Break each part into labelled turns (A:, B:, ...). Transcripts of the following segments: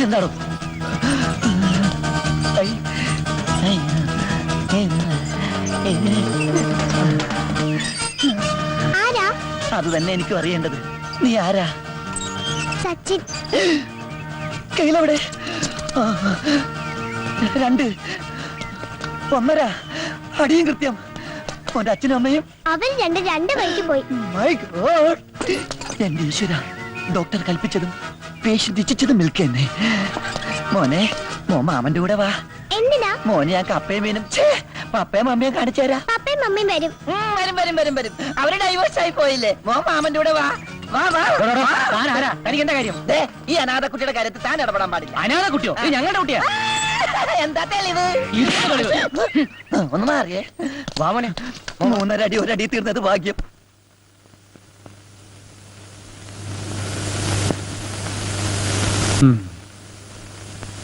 A: എന്താണോ?
B: ആരാ?
A: അത് തന്നെ എനിക്കും അറിയേണ്ടത്. നീ ആരാ?
B: സച്ചിൻ.
A: കയ്യിലെവിടെ? 2, 1.5 അടിയും കൃത്യം. ഓന്റെ അച്ഛനും അമ്മയും
B: അവർ രണ്ട് വഴിക്ക് പോയി.
A: മൈ ഗോഡ്, എന്റെ ഈശ്വര, ഡോക്ടർ കൽപ്പിച്ചതും പേഷ്യന്റ് ഇച്ഛിച്ചതും നിൽക്കുന്നേ. മോനെ, മാമന്റെ കൂടെ വാ.
B: എന്തിനാ?
A: മോനെ ഞാൻ കപ്പയും മീനും പപ്പയും മമ്മിയും കാണിച്ചു തരാം.
B: പപ്പയും മമ്മിയും വരും.
A: വരും. അവര് ഡൈവേഴ്സ് ആയി പോയില്ലേ? മാമന്റെ കൂടെ വാ. തനിക്ക് എന്താ കാര്യം? ഈ അനാഥ കുട്ടിയുടെ കാര്യത്തിൽ താൻ ഇടപെടാൻ പാടില്ല. അനാഥ കുട്ടിയോ? ഞങ്ങളുടെ കുട്ടിയാ. എന്താ തെളിവ്? ഒന്ന് മാറിയേ. വാമനെ, 3.5 അടി 1 അടി തീർന്നത് ഭാഗ്യം.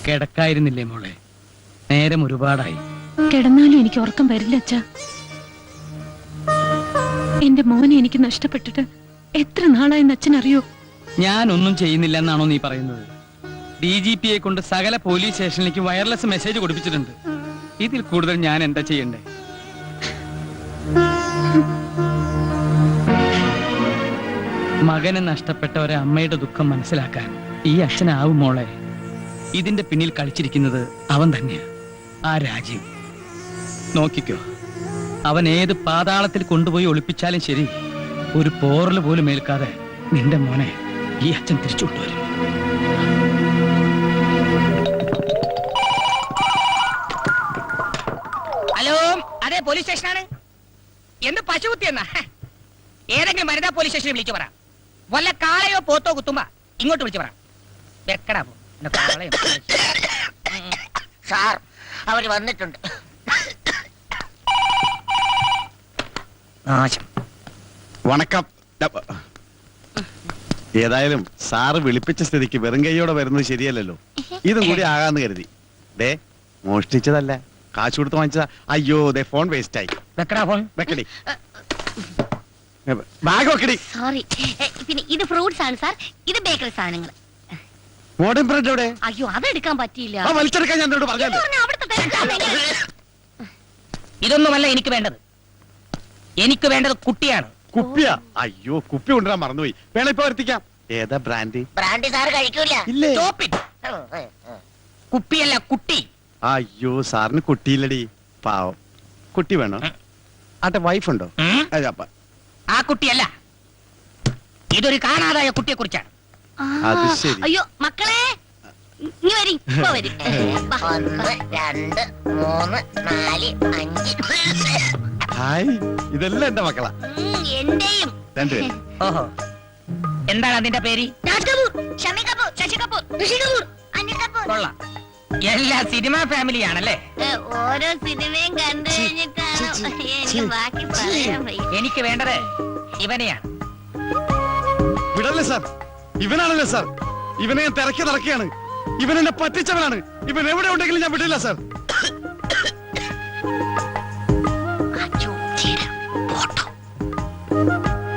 C: കിടക്കായിരുന്നില്ലേ മോളെ? നേരം ഒരുപാടായി.
D: കിടന്നാലും എനിക്ക് ഉറക്കം വരില്ല അച്ഛാ. എന്റെ മോനെ എനിക്ക് നഷ്ടപ്പെട്ടിട്ട് എത്ര നാളായെന്ന് അച്ഛനറിയോ?
C: ഞാനൊന്നും ചെയ്യുന്നില്ല എന്നാണോ നീ പറയുന്നത്? DGPയെ കൊണ്ട് സകല പോലീസ് സ്റ്റേഷനിലേക്ക് വയർലെസ് മെസ്സേജ് കൊടുപ്പിച്ചിട്ടുണ്ട്. ഇതിൽ കൂടുതൽ ഞാൻ എന്താ ചെയ്യണ്ടേ? മകനെ നഷ്ടപ്പെട്ട ഒരമ്മയുടെ ദുഃഖം മനസ്സിലാക്കാൻ ഈ അച്ഛനാവും മോളെ. ഇതിന്റെ പിന്നിൽ കളിച്ചിരിക്കുന്നത് അവൻ തന്നെയാ, ആ രാജീവ്. നോക്കിക്കോ, അവൻ ഏത് പാതാളത്തിൽ കൊണ്ടുപോയി ഒളിപ്പിച്ചാലും ശരി, ഒരു പോറല് പോലും ഏൽക്കാതെ നിന്റെ മോനെ ഈ അച്ഛൻ തിരിച്ചു കൊണ്ടുവരും.
E: ഹലോ, അതെ പോലീസ് സ്റ്റേഷനാണ്. എന്ത് പശുകുത്തി എന്നാ? ഏതെങ്കിലും വനിതാ പോലീസ് സ്റ്റേഷനിൽ വിളിച്ചു പറ. വല്ല കാളയോ പോത്തോ കുത്തുമ്പോ ഇങ്ങോട്ട് വിളിച്ചു പറ. വെക്കടാ പോ.
F: സാർ, അവര് വന്നിട്ടുണ്ട്.
G: വണക്കം. ഏതായാലും സാറ് വിളിപ്പിച്ച സ്ഥിതിക്ക് വെറും കൈയോടെ വരുന്നത് ശരിയല്ലല്ലോ. ഇതും കൂടി ആകാന്ന് കരുതി. ദേ, മോഷ്ടിച്ചതല്ല, കാശ് കൊടുത്ത് വാങ്ങിച്ചതാ. അയ്യോ, ദേ ഫോൺ വേസ്റ്റ് ആയി.
E: വെക്കടാ ഫോൺ.
G: വെക്കടി, ബാഗ് വെക്കടി.
B: സോറി. പിന്നെ ഇത് ഫ്രൂട്ട്സ് ആണ് സാർ. ഇത് ബേക്കറി സാധനങ്ങൾ.
G: മോഡേൺ ബ്രെഡ് എവിടെ?
B: അയ്യോ, അതെടുക്കാൻ പറ്റിയില്ല.
G: വലിച്ചെടുക്കാൻ ഞാൻ എന്നോട് പറഞ്ഞത്.
E: ഇതൊന്നുമല്ല എനിക്ക് വേണ്ടത്. എനിക്ക് വേണ്ടത് കുട്ടിയാണ്.
G: കുപ്പിയാ? അയ്യോ, കുപ്പി കൊണ്ടുവരാൻ മറന്നുപോയി. വേണം ഇപ്പൊ വരുത്തിക്കാം. ഏതാ ബ്രാൻഡ്?
F: ബ്രാൻഡി സാർ കഴിക്കൂല.
G: ഇല്ലേ?
E: കുപ്പിയല്ല, കുട്ടി.
G: അയ്യോ, സാറിന് കുട്ടിയില്ലടി, പാവം. കുട്ടി വേണോ? ആട്ടെ, വൈഫ് ഉണ്ടോ?
E: ആ കുട്ടിയല്ല, ഇതൊരു കാണാതായ കുട്ടിയെ കുറിച്ചാണ്.
G: അത് ശരി.
B: അയ്യോ മക്കളെ, ഇനി വരി.
F: 1, 2, 3, 4, 5.
G: ഹായ്, ഇതെല്ലാം എന്റെ മക്കളാ.
B: എന്റെയും.
G: രണ്ടുപേരും.
E: ഓഹോ, എന്താണ് അതിന്റെ പേര്?
B: രാജ് കപൂർ, ഷമി കപൂർ, ശശി കപൂർ, ഋഷി കപൂർ, അനിൽ കപൂർ.
E: കൊള്ളാം, എല്ലാ സിനിമാ ഫാമിലിയാണല്ലേ?
B: ഓരോ സിനിമയും കണ്ടു കഴിഞ്ഞിട്ടാണ് എനിക്ക് ബാക്കി പറയാൻ വയ്യ.
E: എനിക്ക് വേണ്ടത് ഇവനെയാണ്.
G: വിടല്ലേ സാർ, ഇവനാണല്ലേ സാർ. ഇവനെ ഞാൻ തിരക്കി നടക്കുകയാണ്. ഇവൻ എന്നെ പറ്റിച്ചവനാണ്. ഇവൻ എവിടെ ഉണ്ടെങ്കിലും ഞാൻ വിടില്ല സാർ.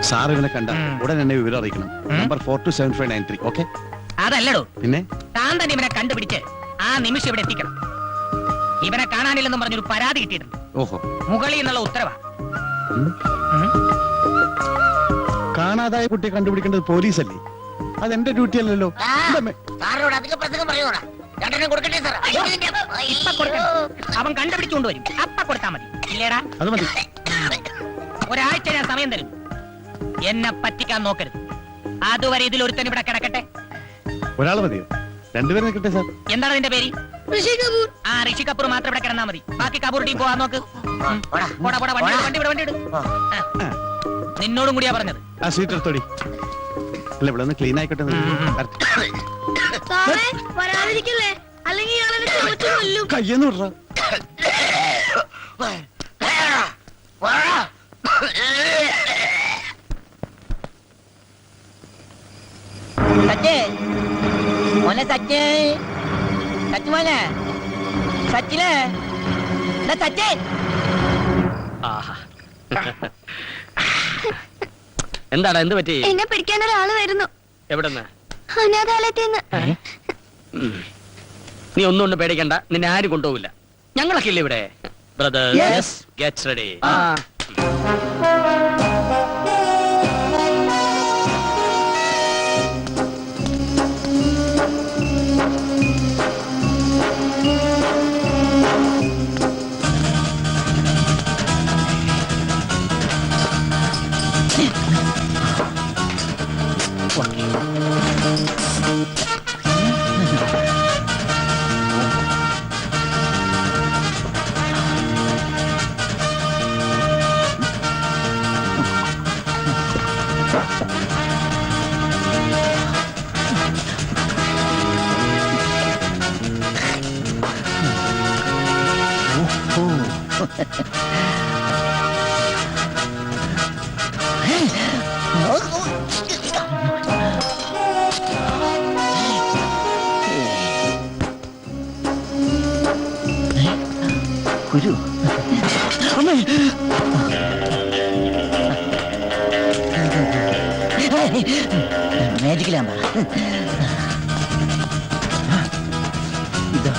G: സാർ ഇവനെ കണ്ട ഉടൻ എന്നെ വിവരം അറിയിക്കണം. നമ്പർ 427593. ഓക്കെ?
E: അതല്ലടോ,
G: പിന്നെ
E: താൻ തന്നെ ഇവനെ കണ്ടുപിടിച്ച് ആ നിമിഷം ഇവിടെ എത്തിക്കണം. ഇവനെ കാണാനില്ലെന്നും പറഞ്ഞൊരു പരാതി കിട്ടിയിട്ടുണ്ട്.
G: ഓഹോ,
E: മുകളിൽ നിന്നുള്ള ഉത്തരവാ.
G: കാണാതായ കുട്ടിയെ കണ്ടുപിടിക്കേണ്ടത് പോലീസല്ലേ? അതെന്റെ ഡ്യൂട്ടി അല്ലല്ലോ.
F: സാറിനോട് അധികം പ്രസംഗം പറയൂടാ. രണ്ടെണ്ണം കൊടുക്കട്ടെ സാർ?
E: ഇപ്പൊ കൊടുക്കണം. അവൻ കണ്ടുപിടിച്ചുകൊണ്ടുവരും. അപ്പ കൊടുത്താ മതി. ഇല്ലേടാ?
G: അത് മതി.
E: ഒരാഴ്ച ഞാൻ സമയം തരും. എന്നെ പറ്റിക്കാൻ നോക്കരുത്. അതുവരെ ഇതിലൊരുത്തൻ ഇവിടെ കിടക്കട്ടെ.
G: ഒരാൾ മതിയോ? രണ്ടുപേരും നിൽക്കട്ടെ സാർ.
E: എന്താണ് അതിന്റെ പേര്?
B: ഋഷി കപൂർ.
E: ആ ഋഷി കപൂർ മാത്രം ഇവിടെ കിടന്നാ മതി. ബാക്കി കപൂർ ടീം പോവാൻ നോക്ക്. വണ്ടി. നിന്നോടും കൂടിയാ പറഞ്ഞത്.
G: ആ സീറ്റ് എടുത്തോടി. അല്ല, ഇവിടെ ഒന്ന് ക്ലീൻ ആയിക്കോട്ടെ.
B: വരാതിരിക്കല്ലേ, അല്ലെങ്കിൽ
G: കയ്യെന്ന് വിടറ.
E: മോനെ സച്ചേ, സച്ചുമോനെ, സച്ചിനെ, സച്ചേ.
C: എന്താടാ, എന്ത് പറ്റി?
B: എന്നെ പിടിക്കാൻ ഒരാള് വരുന്നു.
C: എവിടെന്ന്?
B: അനാഥാലയത്തിൽ നിന്ന്.
C: നീ ഒന്നും കൊണ്ട് പേടിക്കണ്ട, നിന്നെ ആരും കൊണ്ടുപോകില്ല. ഞങ്ങളൊക്കെ ഇല്ല ഇവിടെ. Brother get ready.
A: ഗുരു മാജിക്കലാമ്പ ഇതാ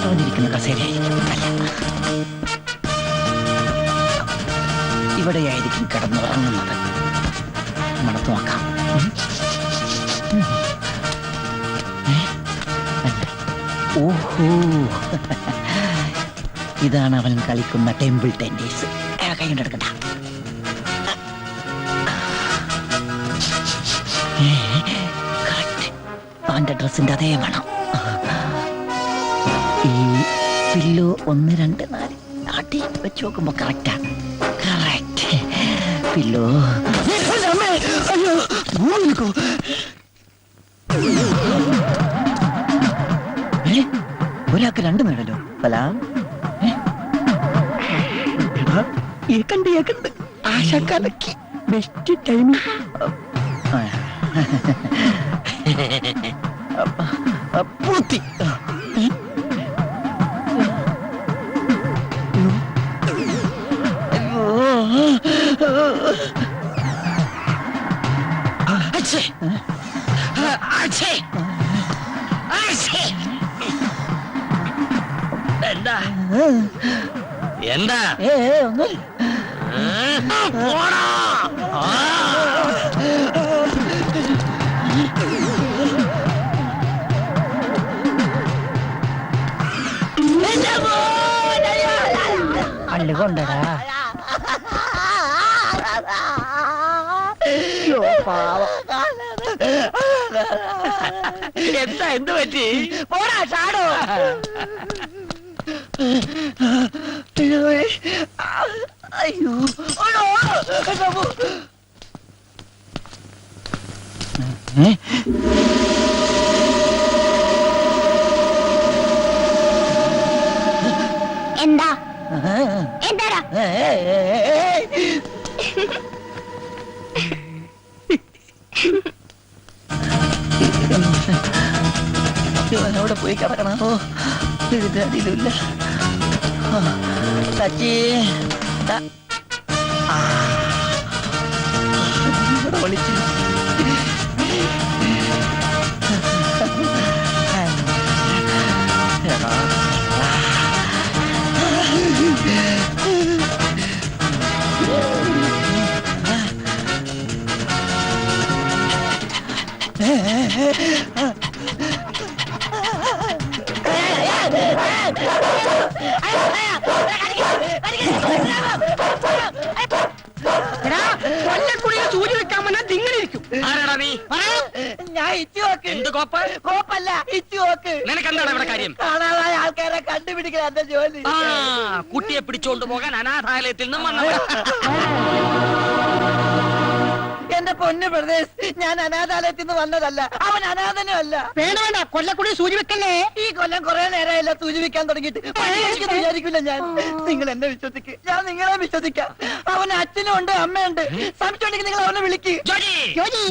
A: അവനിരിക്കുന്ന കസേരയായിരിക്കും. ഇവിടെയായിരിക്കും കിടന്നുറങ്ങുന്നത്. മണത്ത് നോക്കാം. ഓഹോ, ഇതാണ് അവൻ കളിക്കുന്ന ടെമ്പിൾ ടെന്നീസ്. കൈ കൊണ്ടെടുക്കണ്ട. അവന്റെ ഡ്രസ്സിന്റെ അതേ മണം. ഈ പില്ലോ 1, 2, 4 ആട്ടി വെച്ച് നോക്കുമ്പോ കറക്റ്റാ. Correct pillow. അയ്യോ, ഒരാൾക്ക് 2 നേടല്ലോ. സലാം. ഏക്കണ്ട് ആശാക്കാലക്ക് ബെസ്റ്റ് ടൈമിംഗ്. പൂത്തി.
C: എന്താ എന്താ
A: ഒന്നുമില്ല. അള്ളു കൊണ്ടടാ.
C: എന്താ എന്ത് പറ്റി?
A: പോടാ ഷാഡോ. അയ്യോ,
B: എന്താ എന്താടാ?
A: അവിടെ പോയി കിടക്കണോ? ഇതില്ല. സച്ചി വിളിച്ചു.
E: സൂചി വെക്കാൻ വന്നാൽ തിങ്ങളിരിക്കും.
C: ആരാടാ നീ?
A: ഞാൻ ഇച്ചുവോക്ക്.
C: എന്ത് കോപ്പ്?
A: കോപ്പല്ല, ഇച്ചുവോക്ക്.
C: നിനക്കെന്താണ് ഇവിടെ കാര്യം?
A: കാണാതായ ആൾക്കാരെ കണ്ടുപിടിക്കണം എന്റെ ജോലി.
C: ആ, കുട്ടിയെ പിടിച്ചോണ്ട് പോകാൻ അനാഥാലയത്തിൽ നിന്നും വന്നവൻ.
A: എന്റെ പൊന്നു പ്രദേശ്, ഞാൻ അനാഥാലയത്തിൽ നിന്ന് വന്നതല്ല. അവൻ അനാഥനും അല്ല.
E: വേണ്ട കൊല്ലക്കുടി സൂചി വെക്കല്ലേ.
A: ഈ കൊല്ലം കുറെ നേരമല്ല സൂചിപ്പിക്കാൻ തുടങ്ങിയിട്ട്. വിചാരിക്കില്ല ഞാൻ. നിങ്ങൾ എന്നെ വിശ്വസിക്ക്, ഞാൻ നിങ്ങളെ വിശ്വസിക്കാം. അവന് അച്ഛനും ഉണ്ട്, അമ്മയുണ്ട്. സംശയമുണ്ടെങ്കിൽ നിങ്ങൾ അവനെ വിളിക്ക്.
C: ജോജി,
E: ജോജി